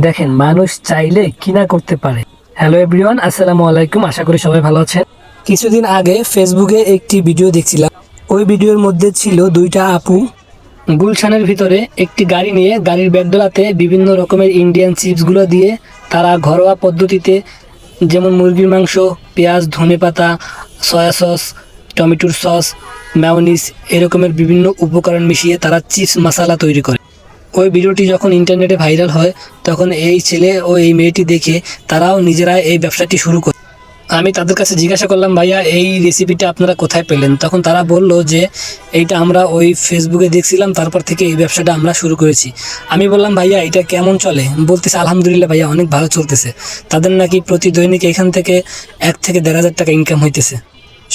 দেখেন, মানুষ চাইলে কি না করতে পারে। হ্যালো এভরিওয়ান, আসসালামু আলাইকুম। আশা করি সবাই ভালো আছেন। কিছুদিন আগে ফেসবুকে একটি ভিডিও দেখছিলাম। ওই ভিডিওর মধ্যে ছিল দুইটা আপু গুলশানের ভিতরে একটি গাড়ি নিয়ে গাড়ির ব্যাগডোলাতে বিভিন্ন রকমের ইন্ডিয়ান চিপসগুলো দিয়ে তারা ঘরোয়া পদ্ধতিতে, যেমন মুরগির মাংস, পেঁয়াজ, ধনেপাতা, সয়া সস, টমেটোর সস, ম্যায়োনিজ এরকমের বিভিন্ন উপকরণ মিশিয়ে তারা চিপস মশলা তৈরি করে। ওই ভিডিওটি যখন ইন্টারনেটে ভাইরাল হয় তখন এই ছেলে ও এই মেয়েটি দেখে তারাও নিজেরা এই ব্যবসাটি শুরু করে। আমি তাদের কাছে জিজ্ঞাসা করলাম, ভাইয়া এই রেসিপিটা আপনারা কোথায় পেলেন? তখন তারা বলল যে এইটা আমরা ওই ফেসবুকে দেখছিলাম, তারপর থেকে এই ব্যবসাটা আমরা শুরু করেছি। আমি বললাম, ভাইয়া এটা কেমন চলে? বলতেছে, আলহামদুলিল্লাহ ভাইয়া, অনেক ভালো চলতেছে। তাদের নাকি প্রতি দৈনিক এখান থেকে 1 থেকে 1,500 টাকা ইনকাম হইতেছে।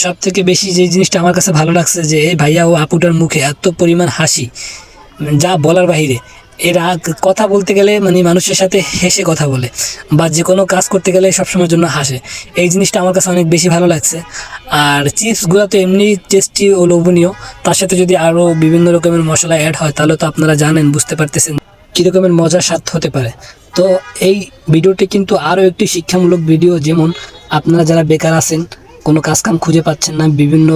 সব থেকে বেশি যে জিনিসটা আমার কাছে ভালো লাগছে যে এই ভাইয়া ও আপুটার মুখে এত পরিমাণ হাসি, যা বলার বাহিরে। এরা কথা বলতে গেলে মানে মানুষের সাথে হেসে কথা বলে, বা যে কোনো কাজ করতে গেলে সবসময়ের জন্য হাসে। এই জিনিসটা আমার কাছে অনেক বেশি ভালো লাগছে। আর চিপসগুলো তো এমনি টেস্টি ও লোভনীয়, তার সাথে যদি আরও বিভিন্ন রকমের মশলা অ্যাড হয় তাহলে তো আপনারা জানেন, বুঝতে পারতেছেন কী রকমের মজার স্বাদ হতে পারে। তো এই ভিডিওটি কিন্তু আরও একটি শিক্ষামূলক ভিডিও। যেমন আপনারা যারা বেকার আছেন, কোনো কাজ কাম খুঁজে পাচ্ছেন না, বিভিন্ন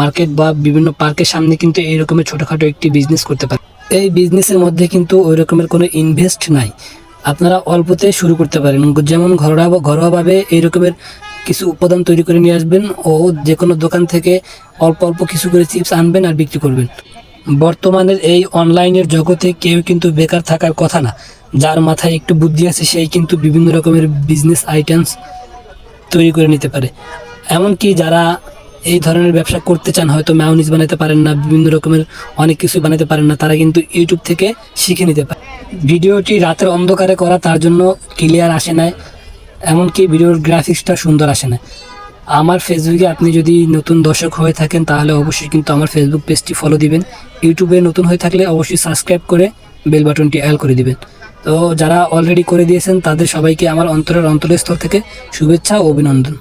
মার্কেট বা বিভিন্ন পার্কের সামনে কিন্তু এই রকমের ছোটোখাটো একটি বিজনেস করতে পারেন। এই বিজনেসের মধ্যে কিন্তু ওই রকমের কোনো ইনভেস্ট নাই, আপনারা অল্পতে শুরু করতে পারেন। যেমন ঘরোয়াভাবে এই রকমের কিছু উপাদান তৈরি করে নিয়ে আসবেন ও যে কোনো দোকান থেকে অল্প অল্প কিছু করে চিপস আনবেন আর বিক্রি করবেন। বর্তমানের এই অনলাইনের জগতে কেউ কিন্তু বেকার থাকার কথা না। যার মাথায় একটু বুদ্ধি আছে সেই কিন্তু বিভিন্ন রকমের বিজনেস আইটেমস তৈরি করে নিতে পারে। এমনকি যারা এই ধরনের ব্যবসা করতে চান, হয়তো ম্যায়োনিজ বানাতে পারেন না, বিভিন্ন রকমের অনেক কিছু বানাতে পারেন না, তারা কিন্তু ইউটিউব থেকে শিখে নিতে পারে। ভিডিওটি রাতের অন্ধকারে করা, তার জন্য ক্লিয়ার আসে না, এমনকি ভিডিওর গ্রাফিক্সটা সুন্দর আসে না। আমার ফেসবুকে আপনি যদি নতুন দর্শক হয়ে থাকেন তাহলে অবশ্যই কিন্তু আমার ফেসবুক পেজটি ফলো দিবেন। ইউটিউবে নতুন হয়ে থাকলে অবশ্যই সাবস্ক্রাইব করে বেল বাটনটি অ্যাল করে দিবেন। তো যারা অলরেডি করে দিয়েছেন তাদের সবাইকে আমার অন্তরের অন্তরস্থল থেকে শুভেচ্ছা ও অভিনন্দন।